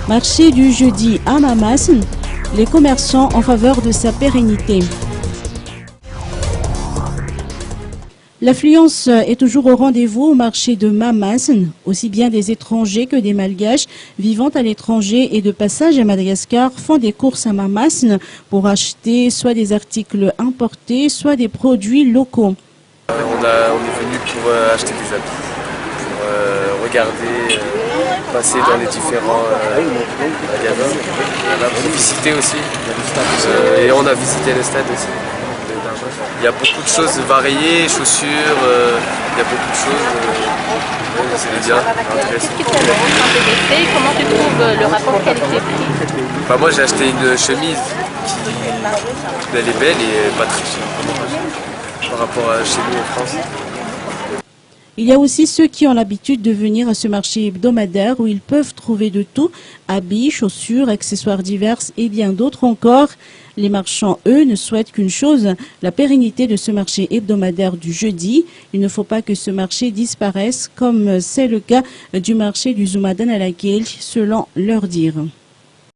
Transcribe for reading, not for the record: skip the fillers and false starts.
Marché du jeudi à Mamassen, les commerçants en faveur de sa pérennité. L'affluence est toujours au rendez-vous au marché de Mamassen, aussi bien des étrangers que des malgaches vivant à l'étranger et de passage à Madagascar font des courses à Mamassen pour acheter soit des articles importés, soit des produits locaux. On est venu pour acheter des habits, pour regarder, passer dans les différents magasins, pour visiter aussi. Et on a visité le stade aussi. Il y a beaucoup de choses variées, chaussures, il y a beaucoup de choses. C'est bien. Qu'est-ce qui t'a le plus intéressé? Comment tu trouves le rapport qualité-prix? Moi j'ai acheté une chemise qui elle est belle et pas très chère par rapport à chez nous en France. Il y a aussi ceux qui ont l'habitude de venir à ce marché hebdomadaire où ils peuvent trouver de tout, habits, chaussures, accessoires divers et bien d'autres encore. Les marchands, eux, ne souhaitent qu'une chose, la pérennité de ce marché hebdomadaire du jeudi. Il ne faut pas que ce marché disparaisse comme c'est le cas du marché du Zoumadan à la Gueule, selon leur dire.